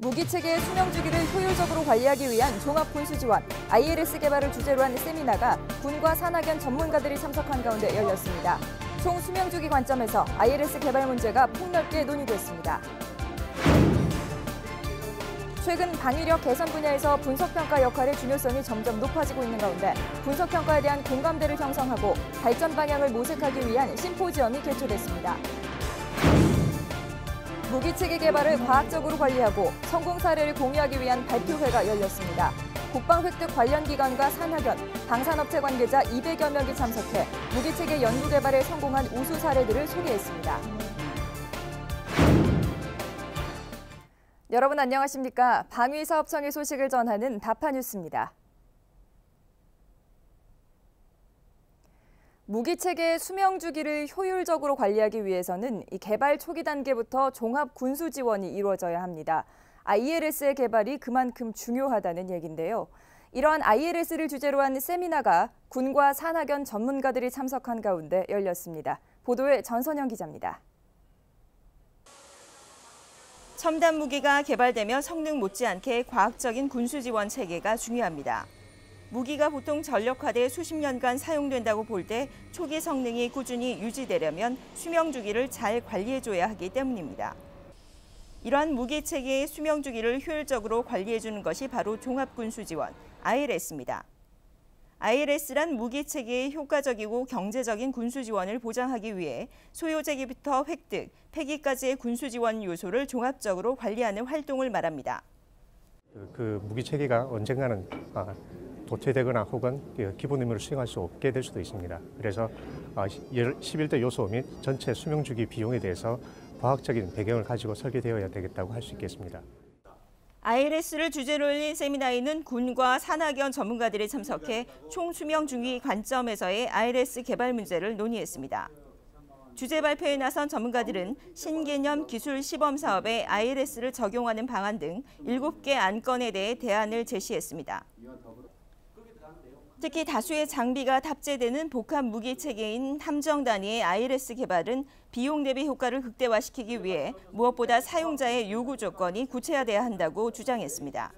무기체계의 수명주기를 효율적으로 관리하기 위한 종합군수지원 ILS 개발을 주제로 한 세미나가 군과 산학연 전문가들이 참석한 가운데 열렸습니다. 총 수명주기 관점에서 ILS 개발 문제가 폭넓게 논의됐습니다. 최근 방위력 개선 분야에서 분석평가 역할의 중요성이 점점 높아지고 있는 가운데 분석평가에 대한 공감대를 형성하고 발전 방향을 모색하기 위한 심포지엄이 개최됐습니다. 무기체계 개발을 과학적으로 관리하고 성공 사례를 공유하기 위한 발표회가 열렸습니다. 국방 획득 관련 기관과 산학연, 방산업체 관계자 200여 명이 참석해 무기체계 연구 개발에 성공한 우수 사례들을 소개했습니다. 여러분 안녕하십니까? 방위사업청의 소식을 전하는 다파뉴스입니다. 무기체계의 수명주기를 효율적으로 관리하기 위해서는 이 개발 초기 단계부터 종합 군수 지원이 이루어져야 합니다. ILS의 개발이 그만큼 중요하다는 얘긴데요. 이러한 ILS를 주제로 한 세미나가 군과 산학연 전문가들이 참석한 가운데 열렸습니다. 보도에 전선영 기자입니다. 첨단 무기가 개발되면 성능 못지않게 과학적인 군수 지원 체계가 중요합니다. 무기가 보통 전력화돼 수십 년간 사용된다고 볼 때 초기 성능이 꾸준히 유지되려면 수명 주기를 잘 관리해줘야 하기 때문입니다. 이러한 무기 체계의 수명 주기를 효율적으로 관리해주는 것이 바로 종합군수지원, ILS입니다. ILS란 무기 체계의 효과적이고 경제적인 군수 지원을 보장하기 위해 소요제기부터 획득, 폐기까지의 군수 지원 요소를 종합적으로 관리하는 활동을 말합니다. 그 무기 체계가 언젠가는 도태되거나 혹은 기본 의무를 수행할 수 없게 될 수도 있습니다. 그래서 11대 요소 및 전체 수명주기 비용에 대해서 과학적인 배경을 가지고 설계되어야 되겠다고 할 수 있겠습니다. ILS를 주제로 열린 세미나에는 군과 산학연 전문가들이 참석해 총 수명주기 관점에서의 ILS 개발 문제를 논의했습니다. 주제 발표에 나선 전문가들은 신개념 기술 시범 사업에 ILS를 적용하는 방안 등 7개 안건에 대해 대안을 제시했습니다. 특히 다수의 장비가 탑재되는 복합 무기 체계인 함정 단위의 ILS 개발은 비용 대비 효과를 극대화시키기 위해 무엇보다 사용자의 요구 조건이 구체화돼야 한다고 주장했습니다.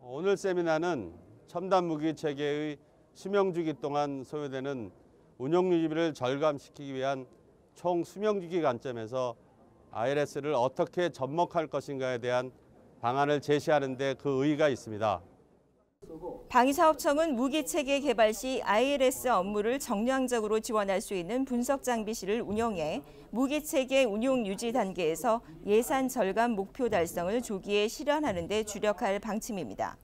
오늘 세미나는 첨단 무기 체계의 수명주기 동안 소요되는 운용 유지비를 절감시키기 위한 총 수명주기 관점에서 ILS를 어떻게 접목할 것인가에 대한 방안을 제시하는 데 그 의의가 있습니다. 방위사업청은 무기체계 개발 시 ILS 업무를 정량적으로 지원할 수 있는 분석 장비실을 운영해 무기체계 운용 유지 단계에서 예산 절감 목표 달성을 조기에 실현하는 데 주력할 방침입니다.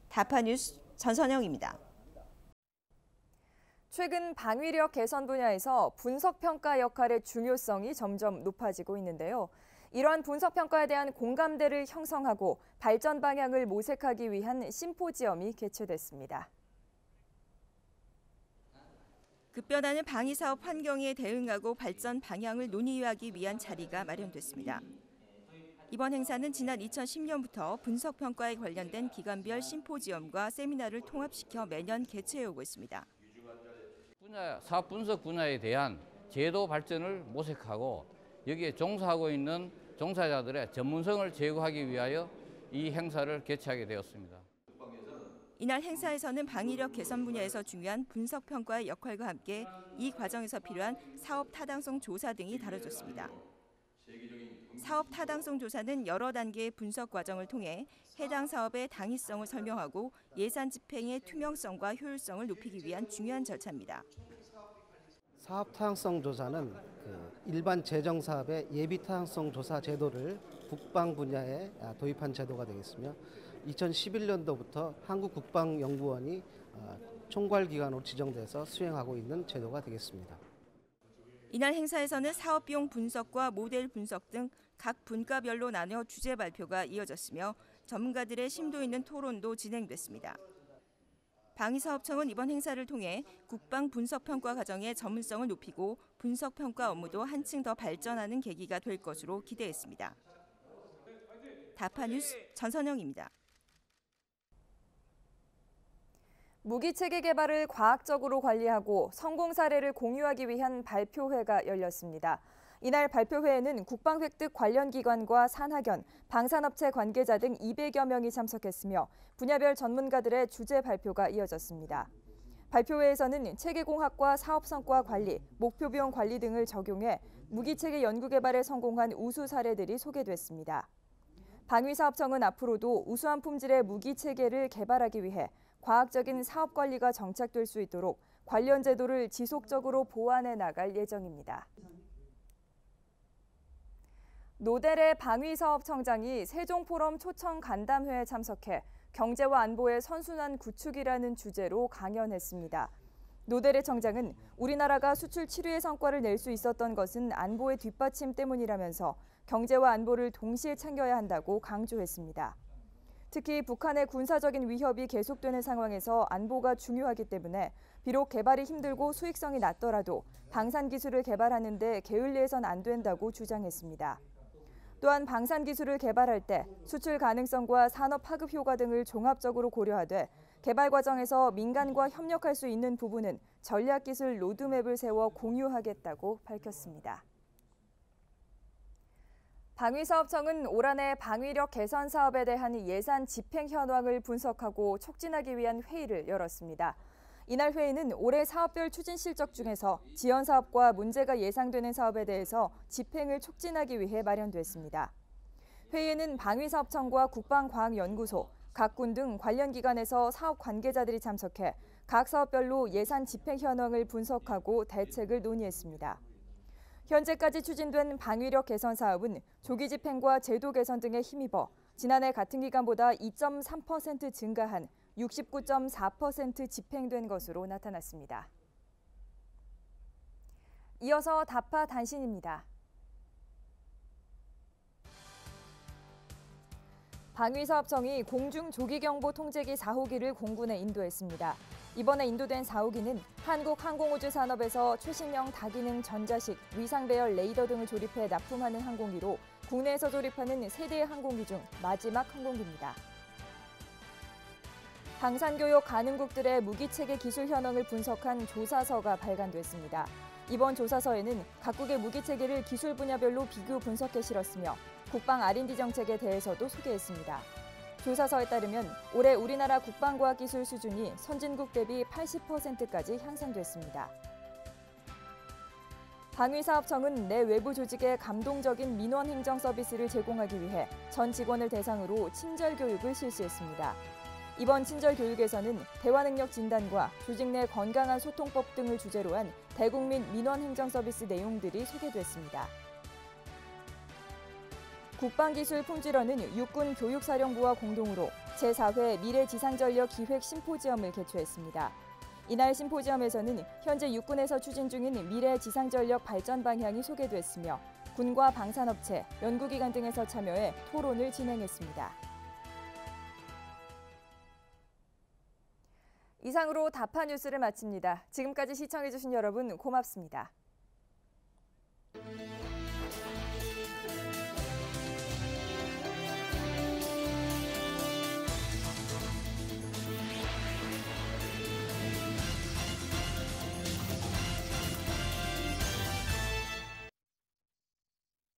다파뉴스 전선영입니다. 최근 방위력 개선 분야에서 분석평가 역할의 중요성이 점점 높아지고 있는데요. 이러한 분석평가에 대한 공감대를 형성하고 발전 방향을 모색하기 위한 심포지엄이 개최됐습니다. 급변하는 방위사업 환경에 대응하고 발전 방향을 논의하기 위한 자리가 마련됐습니다. 이번 행사는 지난 2010년부터 분석평가에 관련된 기관별 심포지엄과 세미나를 통합시켜 매년 개최해오고 있습니다. 사업 분석 분야에 대한 제도 발전을 모색하고 여기에 종사하고 있는 종사자들의 전문성을 제고하기 위하여 이 행사를 개최하게 되었습니다. 이날 행사에서는 방위력 개선 분야에서 중요한 분석평가의 역할과 함께 이 과정에서 필요한 사업 타당성 조사 등이 다뤄졌습니다. 사업 타당성 조사는 여러 단계의 분석 과정을 통해 해당 사업의 당위성을 설명하고 예산 집행의 투명성과 효율성을 높이기 위한 중요한 절차입니다. 사업 타당성 조사는 일반 재정 사업의 예비 타당성 조사 제도를 국방 분야에 도입한 제도가 되겠으며 2011년도부터 한국국방연구원이 총괄기관으로 지정돼서 수행하고 있는 제도가 되겠습니다. 이날 행사에서는 사업비용 분석과 모델 분석 등 각 분과별로 나뉘어 주제 발표가 이어졌으며 전문가들의 심도 있는 토론도 진행됐습니다. 방위사업청은 이번 행사를 통해 국방 분석평가 과정의 전문성을 높이고 분석평가 업무도 한층 더 발전하는 계기가 될 것으로 기대했습니다. 다파뉴스 전선영입니다. 무기체계 개발을 과학적으로 관리하고 성공 사례를 공유하기 위한 발표회가 열렸습니다. 이날 발표회에는 국방획득 관련 기관과 산하견, 방산업체 관계자 등 200여 명이 참석했으며 분야별 전문가들의 주제 발표가 이어졌습니다. 발표회에서는 체계공학과 사업성과 관리, 목표 비용 관리 등을 적용해 무기체계 연구 개발에 성공한 우수 사례들이 소개됐습니다. 방위사업청은 앞으로도 우수한 품질의 무기체계를 개발하기 위해 과학적인 사업 관리가 정착될 수 있도록 관련 제도를 지속적으로 보완해 나갈 예정입니다. 노델의 방위사업청장이 세종포럼 초청 간담회에 참석해 경제와 안보의 선순환 구축이라는 주제로 강연했습니다. 노델의 청장은 우리나라가 수출 7위의 성과를 낼 수 있었던 것은 안보의 뒷받침 때문이라면서 경제와 안보를 동시에 챙겨야 한다고 강조했습니다. 특히 북한의 군사적인 위협이 계속되는 상황에서 안보가 중요하기 때문에 비록 개발이 힘들고 수익성이 낮더라도 방산 기술을 개발하는 데 게을리해선 안 된다고 주장했습니다. 또한 방산 기술을 개발할 때 수출 가능성과 산업 파급 효과 등을 종합적으로 고려하되 개발 과정에서 민간과 협력할 수 있는 부분은 전략기술 로드맵을 세워 공유하겠다고 밝혔습니다. 방위사업청은 올 한해 방위력 개선 사업에 대한 예산 집행 현황을 분석하고 촉진하기 위한 회의를 열었습니다. 이날 회의는 올해 사업별 추진 실적 중에서 지원 사업과 문제가 예상되는 사업에 대해서 집행을 촉진하기 위해 마련됐습니다. 회의에는 방위사업청과 국방과학연구소, 각 군 등 관련 기관에서 사업 관계자들이 참석해 각 사업별로 예산 집행 현황을 분석하고 대책을 논의했습니다. 현재까지 추진된 방위력 개선 사업은 조기 집행과 제도 개선 등에 힘입어 지난해 같은 기간보다 2.3% 증가한 69.4% 집행된 것으로 나타났습니다. 이어서 다파 단신입니다. 방위사업청이 공중조기경보 통제기 4호기를 공군에 인도했습니다. 이번에 인도된 4호기는 한국항공우주 산업에서 최신형 다기능 전자식, 위상배열 레이더 등을 조립해 납품하는 항공기로 국내에서 조립하는 세대의 항공기 중 마지막 항공기입니다. 방산교역 가능국들의 무기체계 기술 현황을 분석한 조사서가 발간됐습니다. 이번 조사서에는 각국의 무기체계를 기술 분야별로 비교 분석해 실었으며 국방 R&D 정책에 대해서도 소개했습니다. 조사서에 따르면 올해 우리나라 국방과학기술 수준이 선진국 대비 80%까지 향상됐습니다. 방위사업청은 내 외부 조직에 감동적인 민원행정 서비스를 제공하기 위해 전 직원을 대상으로 친절교육을 실시했습니다. 이번 친절교육에서는 대화능력 진단과 조직 내 건강한 소통법 등을 주제로 한 대국민 민원행정 서비스 내용들이 소개됐습니다. 국방기술 품질원은 육군 교육사령부와 공동으로 제4회 미래지상전력 기획 심포지엄을 개최했습니다. 이날 심포지엄에서는 현재 육군에서 추진 중인 미래지상전력 발전 방향이 소개됐으며 군과 방산업체, 연구기관 등에서 참여해 토론을 진행했습니다. 이상으로 다파 뉴스를 마칩니다. 지금까지 시청해주신 여러분 고맙습니다.